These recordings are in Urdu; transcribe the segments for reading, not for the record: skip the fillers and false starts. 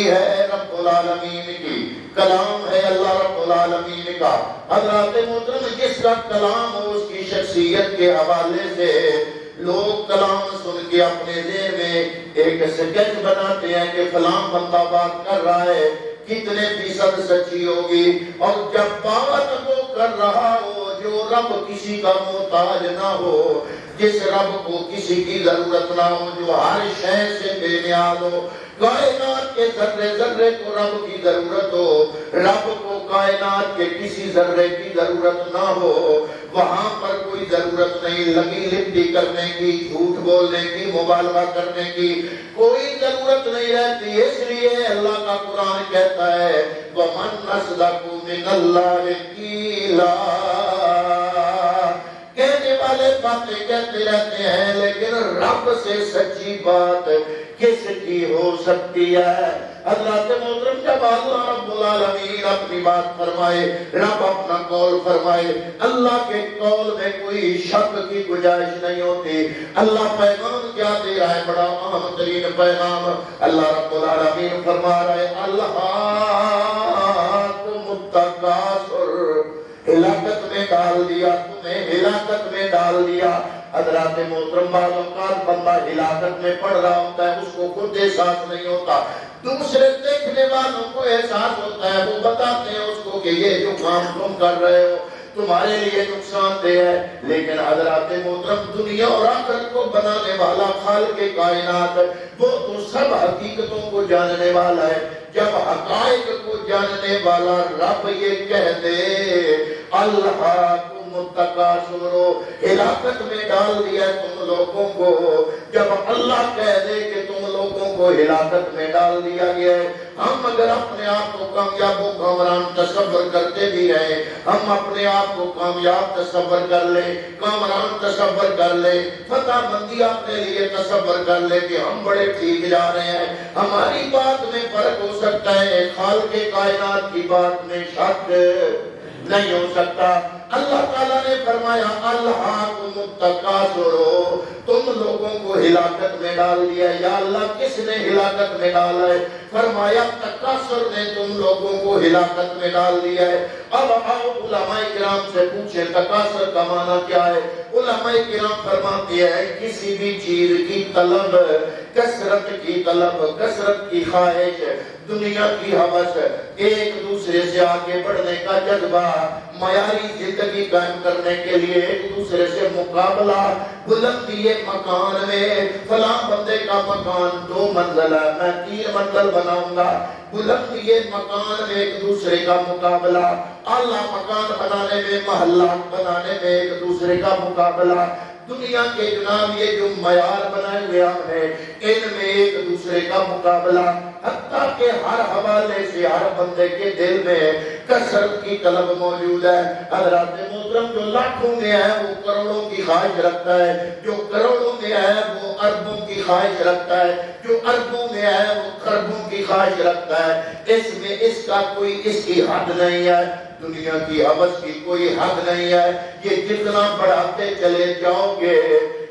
ہے رب العالمین کی، کلام ہے اللہ رب العالمین کا۔ حضرات محترم جس کا کلام ہو اس کی شخصیت کے حوالے سے لوگ کلام سن کے اپنے ذہن میں ایک سکیچ بناتے ہیں کہ فلاں بندہ بات کر رہا ہے کتنے فیصد سچی ہوگی، اور جب بات وہ کر رہا ہو جو رب کسی کا محتاج نہ ہو، جس رب کو کسی کی ضرورت نہ ہو، جو ہر شے سے بے نیاز ہو، کائنات کے ذرے ذرے کو رب کی ضرورت ہو، رب کو کائنات کے کسی ذرے کی ضرورت نہ ہو، وہاں پر کوئی ضرورت نہیں لگی لپٹی کرنے کی، جھوٹ بولنے کی، مبالغہ کرنے کی، کوئی ضرورت نہیں رہتی۔ اس لیے اللہ کا قرآن کہتا ہے وَمَنْ أَصْدَقُ مِنَ اللَّهِ قِيلًا، کہنے والے باتیں کہتے رہتے ہیں لیکن رب سے سچی بات کس کی ہو سکتی ہے؟ حضرات محترم جب اللہ رب العالمین اپنی بات فرمائے، رب اپنا قول فرمائے، اللہ کے قول میں کوئی شک کی گنجائش نہیں ہوتی۔ اللہ پیغام کیا دے رہا ہے؟ بڑا اہم ترین پیغام اللہ رب العالمین فرما رہا ہے الہاکم التکاثر، ہلاکت میں ڈال دیا تمہیں، ہلاکت میں ڈال دیا۔ حضرات محترم بعض اوقات بندہ ہلاکت میں پڑ رہا ہوتا ہے، اس کو خود احساس نہیں ہوتا، دوسرے دیکھنے والوں کو احساس ہوتا ہے، وہ بتاتے ہیں اس کو کہ یہ جو کام تم کر رہے ہو تمہارے لیے نقصان دہ ہے۔ لیکن حضرات محترم دنیا اور آخرت کو بنانے والا خالق کائنات وہ تو سب حقیقتوں کو جاننے والا ہے۔ جب حقائق کو جاننے والا رب یہ کہہ دے الہاکم التکاثر، ہلاکت میں ڈال دیا تم لوگوں کو، جب اللہ کہہ دے کہ تم لوگوں کو ہلاکت میں ڈال دیا گیا ہے، ہم اگر اپنے آپ کو کامیاب و کامران تصور کرتے بھی رہے، ہم اپنے آپ کو کامیاب تصور کر لیں، کامران تصور کر لیں، فتح مندی اپنے لیے تصور کر لیں کہ ہم بڑے ٹھیک جا رہے ہیں، ہماری بات میں فرق ہو سکتا ہے، خالق کائنات کی بات میں شک نہیں ہو سکتا۔ اللہ تعالیٰ نے فرمایا الہاکم التکاثر، تم لوگوں کو ہلاکت میں ڈال دیا۔ یا اللہ کس نے ہلاکت میں ڈالا ہے؟ فرمایا تکاثر نے تم لوگوں کو ہلاکت میں ڈال دیا ہے۔ اب آؤ علماء کرام سے پوچھیں تکاثر کا معنی کیا ہے؟ علماء کرام فرماتے ہیں کسی بھی چیز کی طلب، کثرت کی طلب، کثرت کی خواہش، دنیا کی ہوس، ایک دوسرے سے آگے بڑھنے کا جذبہ، معیاری زندگی قائم کرنے کے لیے ایک دوسرے سے مقابلہ، بلندی مکان میں فلاں بندے کا مکان 2 منزل ہے میں 3 منزل بناؤں گا، بلندی مکان میں ایک دوسرے کا مقابلہ، اعلیٰ مکان بنانے میں، محلات بنانے میں ایک دوسرے کا مقابلہ، دنیا کے جناب یہ جو معیار بنائے ہوئے ہیں ان میں ایک دوسرے کا مقابلہ، حتیٰ کہ ہر حوالے سے ہر بندے کے دل میں کثرت کی طلب موجود ہے۔ حضرات محترم جو لاکھوں میں ہے وہ کروڑوں کی خواہش رکھتا ہے، جو کروڑوں میں ہے وہ اربوں کی خواہش رکھتا ہے، جو اربوں میں ہے وہ خربوں کی خواہش رکھتا ہے۔ اس میں اس کا کوئی اس کی حد نہیں ہے، دنیا کی ہوس کی کوئی حد نہیں ہے۔ یہ جتنا بڑھاتے چلے جاؤ گے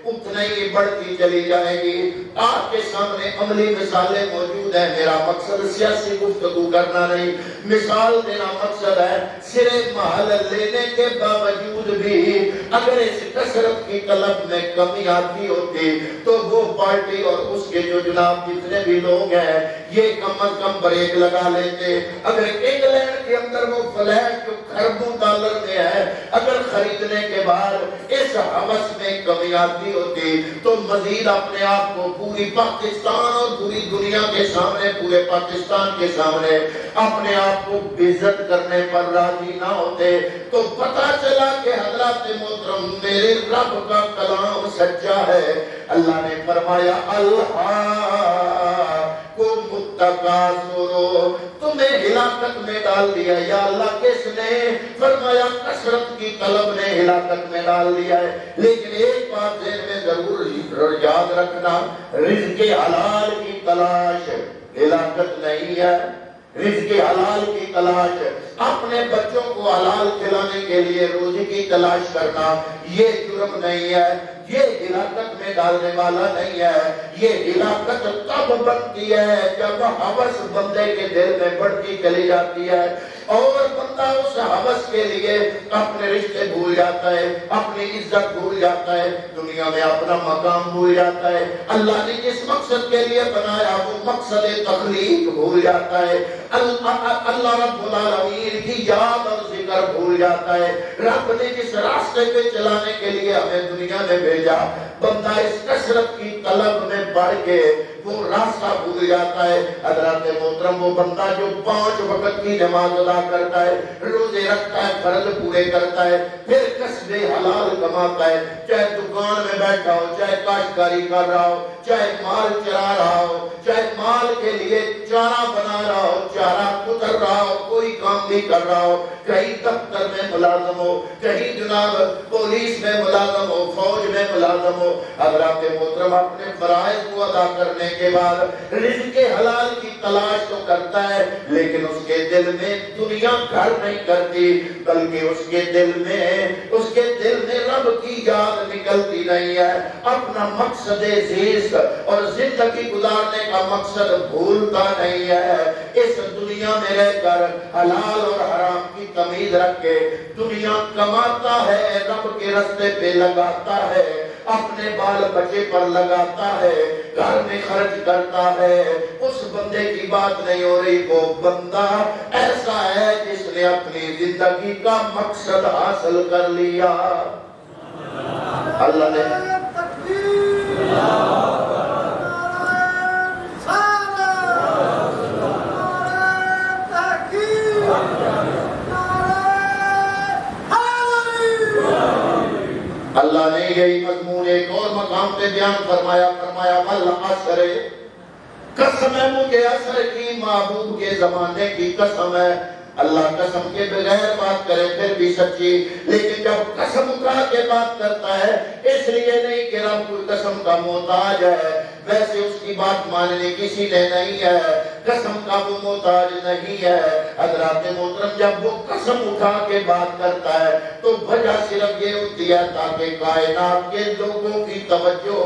اتنا ہی بڑھتی چلی جائے گی۔ آپ کے سامنے عملی مثالیں موجود ہیں، میرا مقصد سیاسی گفتگو کرنا نہیں، مثال دینا مقصد ہے۔ سرے محل لینے کے باوجود بھی اگر اس کثرت کی طلب میں کمی آتی ہوتی تو وہ پارٹی اور اس کے جو جناب جتنے بھی لوگ ہیں یہ کم از کم بریک لگا لیتے۔ اگر انگلینڈ کے اندر وہ فلیٹ جو خربوں ڈالر میں ہے اگر خریدنے کے بعد اس ہوس میں کمی آتی ہوتی تو مزید اپنے آپ کو پوری پاکستان اور پوری دنیا کے سامنے، پورے پاکستان کے سامنے اپنے آپ کو بےعزت کرنے پر راضی نہ ہوتے۔ تو پتہ چلا کہ حضرات محترم میرے رب کا کلام سچا ہے۔ اللہ نے فرمایا الہاکم التکاثر، تمہیں ہلاکت میں ڈال دیا۔ یا اللہ کس نے؟ فرمایا کثرت کی طلب نے ہلاکت میں ڈال دیا ہے۔ لیکن ایک بات ذہن میں ضرور یاد رکھنا، رزق حلال کی تلاش ہلاکت نہیں ہے، رزق حلال کی تلاش، اپنے بچوں کو حلال کھلانے کے لیے روزی کی تلاش کرنا یہ جرم نہیں ہے، یہ ہلاکت میں ڈالنے والا نہیں ہے. یہ ہلاکت تب بنتی ہے جب ہوس بندے کے دل میں بڑھتی چلی جاتی ہے اور بندہ اس ہوس کے لیے اپنے رشتے بھول جاتا ہے, اپنی عزت بھول جاتا ہے, دنیا میں اپنا مقام بھول جاتا ہے, اللہ نے جس مقصد کے لیے بنایا وہ مقصد تخلیق بھول جاتا ہے, اللہ رب العالمین کی یاد اور ذکر بھول جاتا ہے. رب نے جس راستے پہ چلانے کے لیے ہمیں دنیا میں بھیجا, بندہ اس کثرت کی طلب میں بڑھ کے وہ راستہ بھول جاتا ہے. حضرات محترم, وہ بندہ جو 5 وقت کی نماز ادا کرتا ہے, روزے رکھتا ہے, فرض پورے کرتا ہے, پھر کسب حلال کماتا ہے, چاہے دکان میں بیٹھا ہو, چاہے کاشتکاری کر رہا ہو, چاہے مال چرا رہا ہو, چاہے مال کے لیے چارہ بنا رہا ہو, چارہ کتر رہا ہو, کوئی کام بھی کر رہا ہو, کہیں دفتر میں ملازم ہو, کہیں جناب پولیس میں ملازم ہو, فوج میں ملازم ہو, حضرات محترم اپنے فرائض کو ادا کرنے کے بعد رزق حلال کی تلاش تو کرتا ہے, لیکن اس کے دل میں دنیا گھر نہیں کرتی, بلکہ اس کے دل میں رب کی یاد نکلتی نہیں ہے. اپنا مقصد زیست اور زندگی گزارنے کا مقصد بھولتا نہیں ہے. اس دنیا میں رہ کر حلال اور حرام کی تمیز رکھ کے دنیا کماتا ہے, رب کے راستے پہ لگاتا ہے, اپنے بال بچے پر لگاتا ہے, گھر میں خرچ کرتا ہے. اس بندے کی بات نہیں ہو رہی, وہ بندہ ایسا ہے جس نے اپنی زندگی کا مقصد حاصل کر لیا. اللہ نے اللہ نے یہی مضمون ایک اور مقام پہ بیان فرمایا والعصر, قسم ہے مجھے عصر کی, محبوب کے زمانے کی قسم ہے. اللہ قسم کے بغیر بات کرے پھر بھی سچی, لیکن جب قسم اٹھا کے بات کرتا ہے اس لیے نہیں کہ رب کوئی قسم کا محتاج ہے, ویسے اس کی بات ماننے کسی نے نہیں ہے, قسم کا وہ محتاج نہیں ہے. حضرات محترم, جب وہ قسم اٹھا کے بات کرتا ہے تو وجہ صرف یہ ہوتی ہے تاکہ کائنات کے لوگوں کی توجہ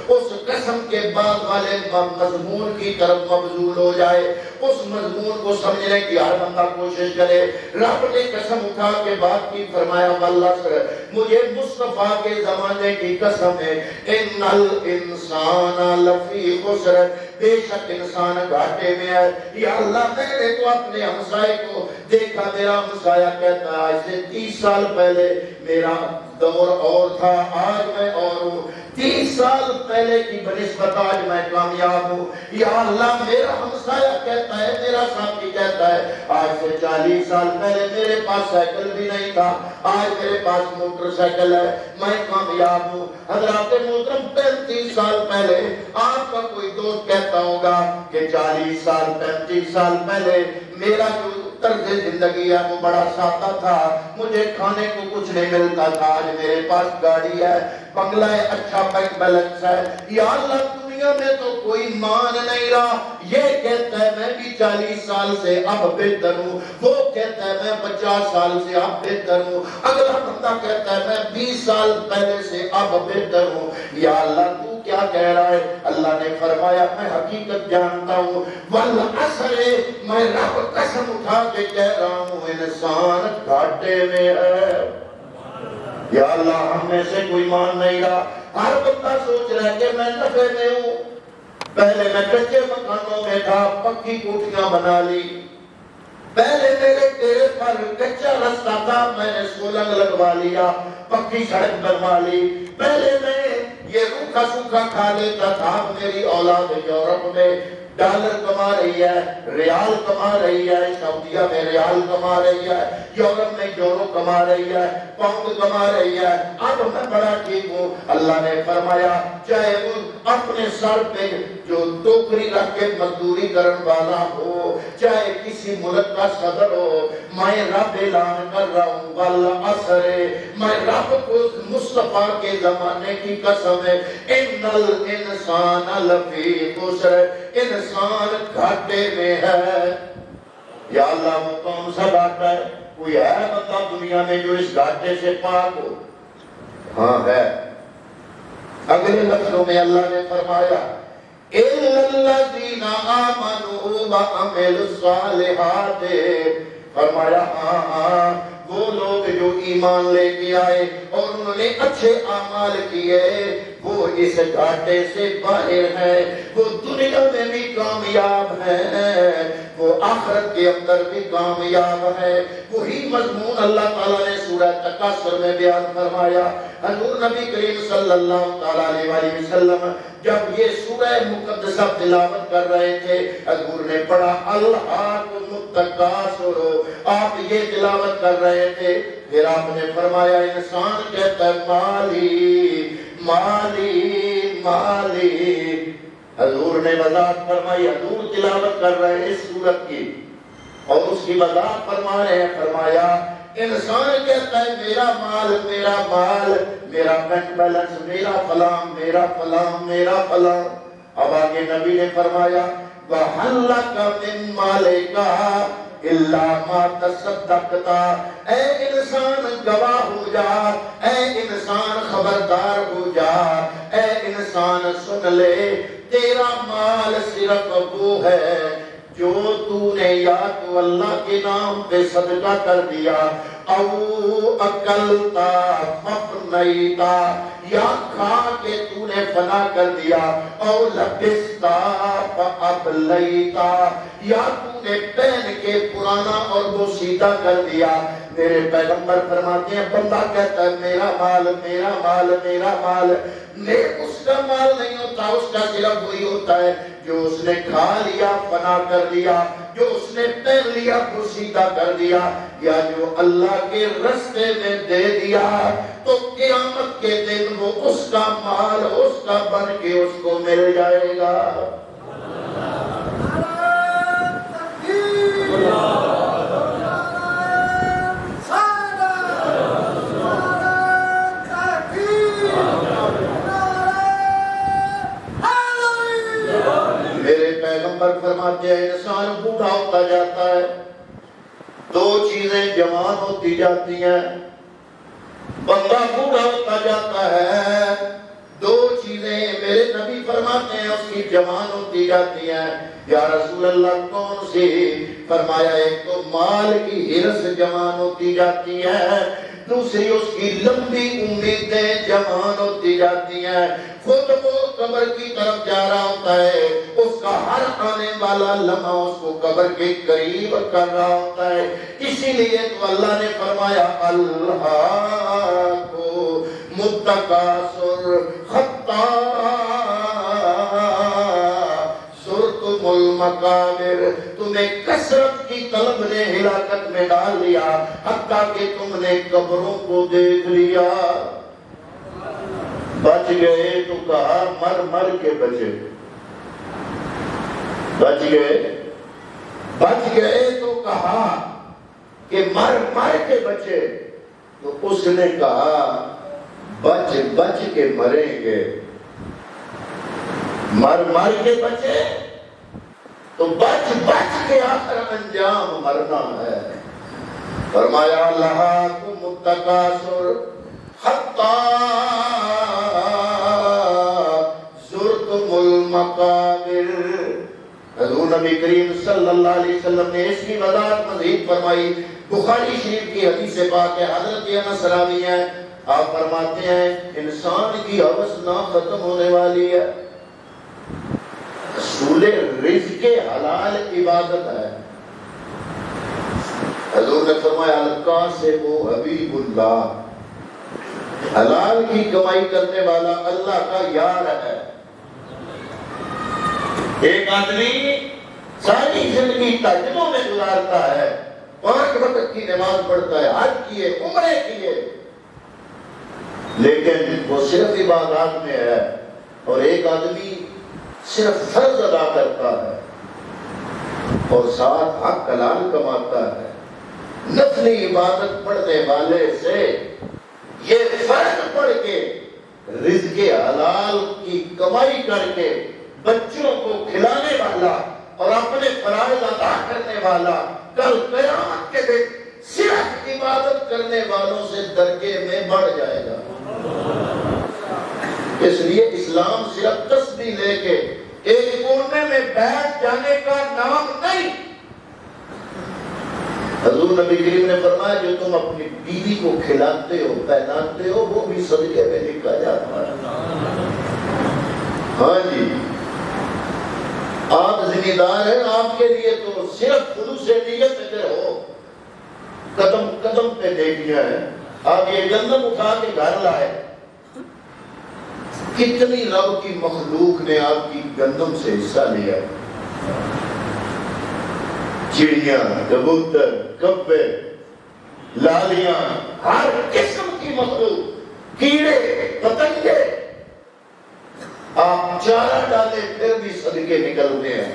اس قسم کے بعد والے مضمون کی طرف مبذول ہو جائے, اس مضمون کو سمجھنے کی ہر بندہ کوشش کرے. رب نے قسم اٹھا کے بات کی, فرمایا والعصر, مجھے مصطفیٰ کے زمانے کی قسم ہے, ان الانسان لفی خسر, بے شک انسان گھاٹے میں ہے. یا اللہ, میں نے تو اپنے ہمسائے کو دیکھا, میرا ہمسایہ کہتا ہے آج سے 30 سال پہلے میرا دور اور تھا, آج میں اور ہوں, 30 سال پہلے کی بنسبت آج میں کامیاب ہوں. یا اللہ, میرا ہمسایہ کہتا ہے, میرا ساتھی کہتا ہے آج سے 40 سال پہلے میرے پاس سائیکل بھی نہیں تھا, آج میرے پاس موٹر سائیکل ہے, میں کامیاب ہوں. حضرات محترم, 35 سال پہلے آپ کا کوئی دوست کہتا ہوگا کہ 40 سال 35 سال پہلے میرا جو طرز زندگی ہے وہ بڑا سادہ تھا, مجھے کھانے کو کچھ نہیں ملتا تھا, آج میرے پاس گاڑی ہے, بنگلہ ہے, اچھا بینک بیلنس ہے. یا اللہ, دنیا میں تو کوئی مان نہیں رہا. یہ کہتا ہے میں بھی 40 سال سے اب بہتر ہوں, وہ کہتا ہے میں 50 سال سے اب بہتر ہوں, اگلا بندہ کہتا ہے میں 20 سال پہلے سے اب بہتر ہوں. یا اللہ, تو کیا کہہ رہا ہے؟ اللہ نے فرمایا میں حقیقت جانتا ہوں, والعصر, میں رب قسم اٹھا کے کہہ رہا ہوں انسان گھاٹے میں ہے. یا اللہ, ہم میں سے کوئی مان نہیں رہا, ہر بندہ سوچ رہا ہے کہ میں نفع میں ہوں. پہلے میں کچے مکانوں میں تھا, پکی کوٹھیاں بنا لی. پہلے میرے ڈیرے پر کچا راستہ تھا, میں نے سولنگ لگوا لیا, پکی سڑک بنوا لی. پہلے میں یہ روکھا سوکھا کھا لیتا تھا, میری اولاد یورپ میں ڈالر کما رہی ہے, ریال کما رہی ہے, سعودیہ میں ریال کما رہی ہے, یورپ میں یورو کما رہی ہے, پاؤنڈ کما رہی ہے, اب میں بڑا ٹھیک ہوں. اللہ نے فرمایا چاہے وہ اپنے سر پہ جو ٹوکری رکھ کے مزدوری کرن والا ہو, چاہے کسی ملک کا صدر ہو, میں رب اعلان کر رہا ہوں والعصر, میں رب کو مصطفیٰ کے زمانے کی قسم ہے, ان الانسان لفی خسر, انسان گھاٹے میں ہے. یا اللہ, وہ کون سا گھاٹا ہے؟ کوئی ہے بندہ دنیا میں جو اس گھاٹے سے پاک ہو؟ ہاں ہے. اگلے لفظوں میں اللہ نے فرمایا اِلَّا الَّذِينَ آمَنُوا وَعَمِلُوا الصَّالِحَاتِ، فرمایا ہاں وہ لوگ جو ایمان لے کے آئے اور انہوں نے اچھے اعمال کیے وہ اس گھاٹے سے باہر ہیں، وہ دنیا میں بھی کامیاب ہیں، وہ آخرت کے اندر بھی کامیاب ہے۔ وہی مضمون اللہ تعالیٰ نے سورہ تکاثر میں بیان فرمایا۔ حضور نبی کریم صلی اللہ علیہ وسلم جب یہ سورہ مقدسہ تلاوت کر رہے تھے، حضور نے پڑھا الہاکم التکاثر، آپ یہ تلاوت کر رہے تھے، پھر آپ نے فرمایا انسان کہتا ہے مالی مالی مالی۔ حضور نے وضاحت فرمائی، حضور تلاوت کر رہے ہیں اس سورت کی اور اس کی وضاحت فرما رہے ہیں، فرمایا انسان کہتا ہے میرا مال میرا مال، میرا بینک بیلنس، میرا فلاں میرا فلاں میرا فلاں۔ اب آگے نبی نے فرمایا وَهَلْ لَكَ مِن مَالِكَ إِلَّا مَا تَصَدَّقْتَ، اے انسان گواہ ہو جا، اے انسان خبردار ہو جا، اے انسان سن لے، تیرا مال صرف وہ ہے جو تو نے یا تو اللہ کے نام پہ صدقہ کر دیا، او اکلتا ففنیتا، یا کھا کے تو نے فنا کر دیا، او لبستا فابلیتا، یا تو نے پہن کے پرانا اور بوسیدہ کر دیا۔ میرے پیغمبر فرماتے ہیں بندہ کہتا ہے میرا مال میرا مال میرا مال، اس کا مال نہیں ہوتا، اس کا صرف وہی ہوتا ہے جو اس نے کھا لیا فنا کر دیا، جو اس نے پہن لیا بوسیدہ کر دیا، یا جو اللہ کے رستے میں دے دیا، تو قیامت کے دن وہ اس کا مال اس کا بن کے اس کو مل جائے گا۔ پیغمبر فرماتے ہیں انسان بوڑھا ہوتا جاتا ہے، دو چیزیں جوان ہوتی جاتی ہیں، بندہ بوڑھا ہوتا جاتا ہے، دو چیزیں میرے نبی فرماتے ہیں اس کی جوان ہوتی جاتی ہیں۔ یا رسول اللہ کون سی؟ فرمایا ایک تو مال کی ہرس جوان ہوتی جاتی ہے، دوسری اس کی لمبی امیدیں جوان ہوتی جاتی ہیں۔ خود وہ قبر کی طرف جا رہا ہوتا ہے، اس کا ہر آنے والا لمحہ اس کو قبر کے قریب کر رہا ہوتا ہے، اسی لیے تو اللہ نے فرمایا الہاکم التکاثر حتی زرتم المقابر، تمہیں کثرت کی طلب نے ہلاکت میں ڈال لیا حتیٰ کہ تم نے قبروں کو دیکھ لیا۔ بچ گئے تو کہا مر مر کے بچے، بچ گئے تو کہا کہ مر مر کے بچے، تو اس نے کہا بچ بچ کے مریں گے، مر مر کے بچے تو بچ بچ کے آخر انجام مرنا ہے۔ فرمایا الہاکم التکاثر حتی زرتم المقابر۔ حضور نبی کریم صلی اللہ علیہ وسلم نے اس کی وضاحت مزید فرمائی، بخاری شریف کی حدیث پاک ہے، حضرت انس راوی ہیں، آپ فرماتے ہیں انسان کی ہوس نہ ختم ہونے والی ہے، اصول رزق حلال عبادت ہے۔ حضور نے فرمایا القاسم حبیب اللہ، حلال کی کمائی کرنے والا اللہ کا یار ہے۔ ایک آدمی ساری زندگی تہجدوں میں گزارتا ہے، 5 وقت کی نماز پڑھتا ہے، حج کیے عمرے کیے، لیکن وہ صرف عبادات میں ہے، اور ایک آدمی صرف فرض ادا کرتا ہے اور ساتھ حق حلال کماتا ہے۔ نفلی عبادت پڑھنے والے سے یہ فرض پڑھ کے رزق حلال کی کمائی کر کے بچوں کو کھلانے والا اور اپنے فرائض ادا کرنے والا کل قیامت کے دن صرف عبادت کرنے والوں سے درجے میں بڑھ جائے گا۔ اس لیے اسلام صرف تسبیح لے کے ایک کونے میں بیٹھ جانے کا نام نہیں۔ حضور نبی کریم نے فرمایا جو تم اپنی بیوی کو کھلاتے ہو پہناتے ہو وہ بھی صدقے میں لکھا جاتا ہے۔ ہاں جی، آپ ذمہ دار ہیں، آپ کے لیے تو صرف خلوص نیت میں ہو، قدم قدم پہ دیکھنا ہے۔ آپ یہ گندم اٹھا کے گھر لائے، کتنی رب کی مخلوق نے آپ کی گندم سے حصہ لیا، چڑیاں، کبوتر، کبے، لالیاں، ہر قسم کی مخلوق، کیڑے، پتنگے، آپ چارہ ڈالے پھر بھی صدقے نکلتے ہیں۔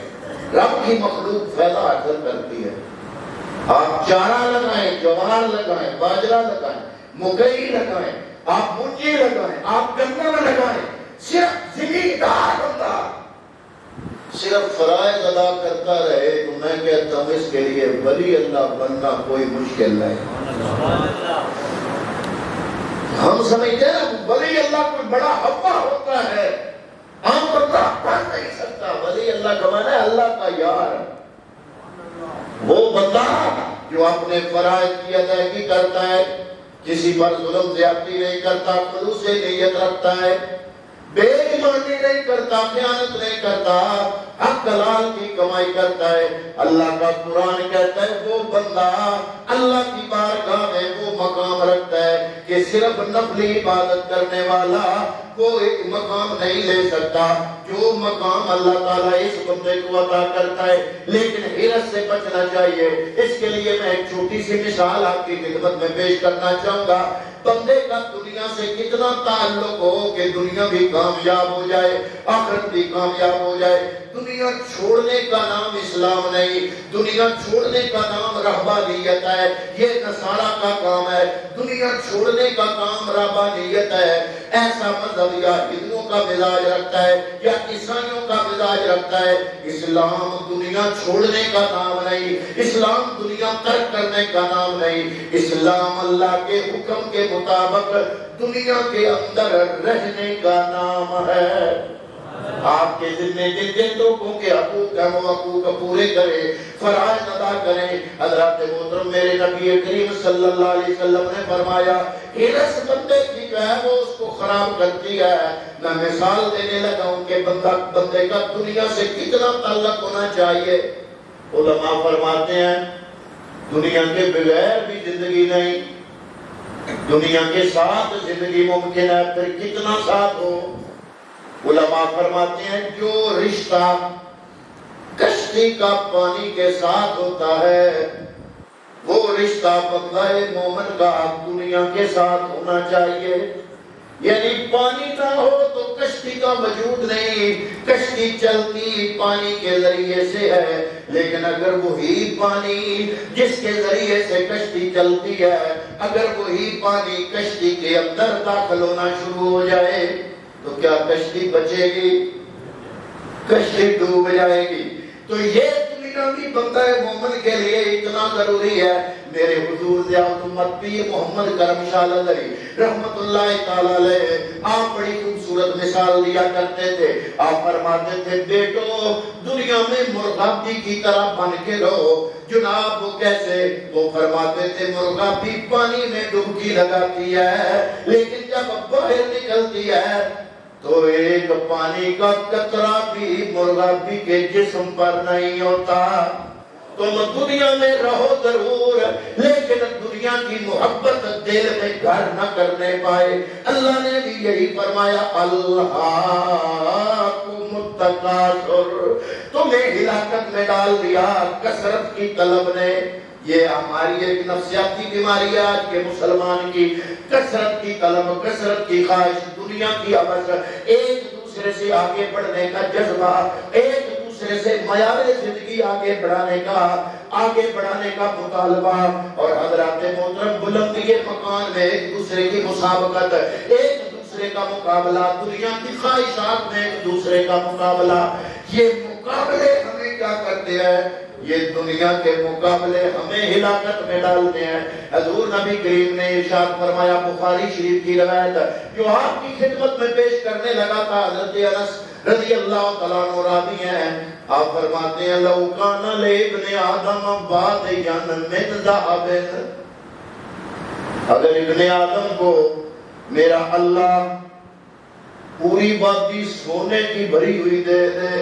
رب کی مخلوق فائدہ حاصل کرتی ہے۔ آپ چارہ لگائیں، جوار لگائیں، باجرہ لگائیں، مکئی لگائیں، آپ منجی لگائیں، آپ گندم لگائیں، صرف زمیندار بندہ صرف فرائض ادا کرتا رہے تو میں کہتا ہوں اس کے لیے ولی اللہ بننا کوئی مشکل نہیں۔ ہم سمجھتے ہیں ولی اللہ کوئی بڑا حوا ہوتا ہے، عام بندہ بن نہیں سکتا۔ ولی اللہ کا معنی ہے اللہ کا یار، وہ بندہ جو اپنے فرائض کی ادائیگی کرتا ہے، کسی پر ظلم زیادتی نہیں کرتا، خلوص نیت رکھتا ہے، بے ایمانی نہیں کرتا، خیانت نہیں کرتا، حق حلال کی کمائی کرتا ہے۔ اللہ کا قرآن کہتا ہے وہ بندہ اللہ کی بارگاہ میں وہ مقام رکھتا ہے کہ صرف نفلی عبادت کرنے والا وہ ایک مقام نہیں لے سکتا جو مقام اللہ تعالیٰ اس بندے کو عطا کرتا ہے۔ لیکن حیرت سے بچنا چاہیے۔ اس کے لیے میں ایک چھوٹی سی مثال آپ کی خدمت میں پیش کرنا چاہوں گا۔ بندے کا دنیا سے کتنا تعلق ہو کہ دنیا بھی کامیاب ہو جائے، آخرت بھی کامیاب ہو جائے، دنیا چھوڑنے کا نام اسلام نہیں، دنیا چھوڑنے کا نام رہبانیت ہے، یہ نصارہ کا کام ہے۔ دنیا چھوڑنے کا کام رہبانیت ہے۔ ایسا مذہب یا ہندوؤں کا مزاج رکھتا ہے یا عیسائیوں کا مزاج رکھتا ہے۔ اسلام دنیا چھوڑنے کا نام نہیں، اسلام دنیا ترک کرنے کا نام نہیں، اسلام اللہ کے حکم کے مطابق دنیا کے اندر رہنے کا نام ہے۔ آپ کے ذمہ جن لوگوں کے حقوق ہیں وہ حقوق پورے کریں، فرائض ادا کریں۔ حضرت محترم میرے نبی کریم صلی اللہ علیہ وسلم نے فرمایا ہرس بندے کی جو ہے وہ اس کو خراب کرتی ہے۔ میں مثال دینے لگا ہوں کہ بندے کا دنیا سے کتنا تعلق ہونا چاہیے۔ علماء فرماتے ہیں دنیا کے بغیر بھی زندگی نہیں، دنیا کے ساتھ زندگی ممکن ہے، پھر کتنا ساتھ ہو۔ علماء فرماتے ہیں جو رشتہ کشتی کا پانی کے ساتھ ہوتا ہے وہ رشتہ بندہ مومن کا دنیا کے ساتھ ہونا چاہیے۔ یعنی پانی نہ ہو تو کشتی کا وجود نہیں، کشتی چلتی پانی کے ذریعے سے ہے، لیکن اگر وہی پانی جس کے ذریعے سے کشتی چلتی ہے اگر وہی پانی کشتی کے اندر داخل ہونا شروع ہو جائے تو کیا کشتی بچے گی؟ کشتی ڈوب جائے گی۔ تو یہ دنیاوی بندہ مومن کے لیے اتنا ضروری ہے۔ میرے حضور ضیاء الامت پیر محمد کرم شاہ علیہ رحمت اللہ تعالی علیہ آپ بڑی خوبصورت مثال دیا کرتے تھے۔ آپ فرماتے تھے بیٹو دنیا میں مرغابی کی طرح بن کے رہو۔ جناب وہ کیسے؟ وہ فرماتے تھے مرغابی پانی میں ڈبکی لگاتی ہے لیکن جب باہر نکلتی ہے تو ایک پانی کا قطرہ بھی مرغابی کے جسم پر نہیں ہوتا۔ تم دنیا میں رہو ضرور لیکن دنیا کی محبت دل میں گھر نہ کرنے پائے۔ اللہ نے بھی یہی فرمایا الہاکم التکاثر، تمہیں ہلاکت میں ڈال دیا کثرت کی طلب نے۔ یہ ہماری ایک نفسیاتی بیماری ہے آج کے مسلمان کی، کثرت کی طلب، کثرت کی خواہش، دنیا کی حوث، ایک دوسرے سے آگے بڑھنے کا جذبہ، ایک دوسرے سے معیار زندگی آگے بڑھانے کا مطالبہ، اور حضرات محترم بلندی مکان میں ایک دوسرے کی مسابقت، ایک دوسرے کا مقابلہ، دنیا کی خواہشات میں ایک دوسرے کا مقابلہ۔ یہ مقابلے ہمیں کیا کرتے ہیں؟ یہ دنیا کے مقابلے ہمیں ہلاکت میں ڈالتے ہیں. حضور نبی کریم نے ارشاد فرمایا، بخاری شریف کی روایت جو آپ کی خدمت میں پیش کرنے لگا تھا، حضرت انس رضی اللہ تعالیٰ عنہ راوی ہیں، آپ فرماتے ہیں لو کان لابن آدم وادیان من ذهب، اگر ابن آدم کو میرا اللہ پوری وادی سونے کی بھری ہوئی دے دے.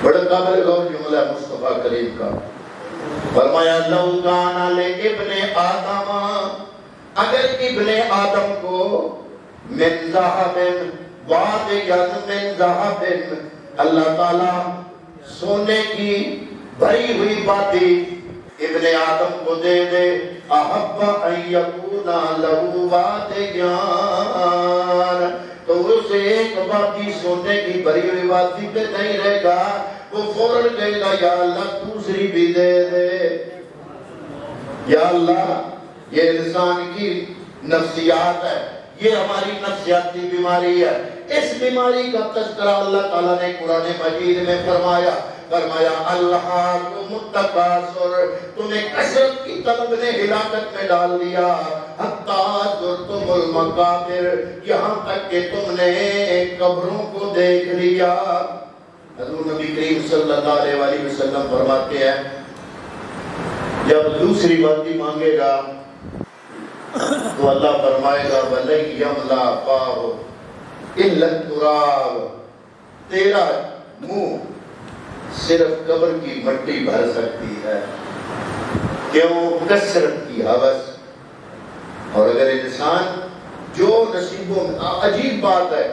بڑا قابل غور جملہ ہے مصطفیٰ کریم کا. فرمایا لو کان لابن آدم، اگر ابن آدم کو من ذهب وادیان من ذهب، اللہ تعالیٰ سونے کی بھری ہوئی وادی ابن آدم کو دے دے، احب ان یکون لہو وادیان، تو اسے ایک وادی سونے کی بھری ہوئی وادی پہ نہیں رہے گا، وہ فوراً کہے گا یا اللہ دوسری بھی دے دے. یا اللہ، یہ انسان کی نفسیات ہے، یہ ہماری نفسیاتی بیماری ہے. اس بیماری کا تذکرہ اللہ تعالیٰ نے قرآن مجید میں فرمایا اللہ کو متکاثر، تمہیں کثرت کی طلب نے ہلاکت میں ڈال دیا، حتیٰ زرتم المقابر، یہاں تک کہ تم نے قبروں کو دیکھ لیا. حضور نبی کریم صلی اللہ علیہ وسلم فرماتے ہیں جب دوسری وادی مانگے گا تو اللہ فرمائے گا وَلَن يَمْلَا فَاهُ إِلَّا التُّرَابُ، تیرا منہ صرف قبر کی مٹی بھر سکتی ہے. کیوں؟ کثرت کی ہوس. اور اگر انسان جو نصیبوں میں، عجیب بات ہے،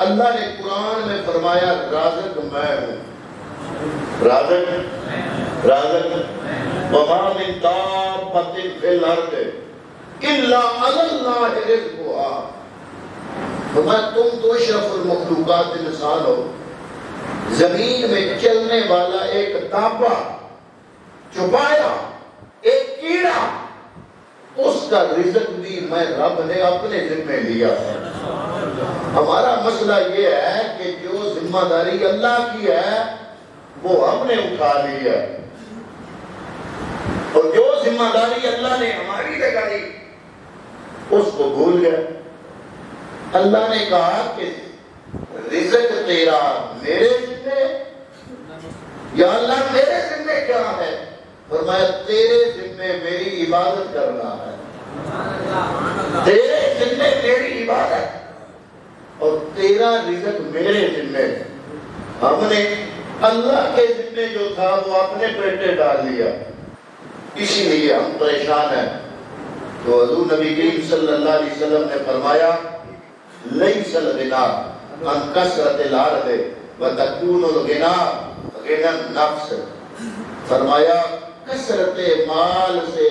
اللہ نے قرآن میں فرمایا رازق میں ہوں، رازق وَمَا مِن دَابَّةٍ فِي الْأَرْضِ إِلَّا عَلَى اللَّهِ رِزْقُهَا. فرمایا تم تو اشرف المخلوقات انسان ہو، زمین میں چلنے والا ایک دابا چھپایا، ایک کیڑا، اس کا رزق بھی میں رب نے اپنے ذمہ لیا ہے. ہمارا مسئلہ یہ ہے کہ جو ذمہ داری اللہ کی ہے وہ ہم نے اٹھا لی ہے، اور جو ذمہ داری اللہ نے ہماری لگائی اس کو بھول گئے. اللہ نے کہا کہ رزق تیرا میرے ذمہ، یا اللہ میرے ذمہ کیا ہے؟ فرمایا تیرے ذمہ میری عبادت کرنا ہے، تیرے ذمہ میری عبادت، اور تیرا رزق میرے ذمہ. ہم نے اللہ کے ذمہ جو تھا وہ اپنے پیٹے ڈال لیا، اسی لیے ہم پریشان ہیں. تو حضور نبی کریم صلی اللہ علیہ وسلم نے فرمایا لیس الغنا عن کثرت الارض وتکون الغنا غنى النفس. فرمایا کثرت مال سے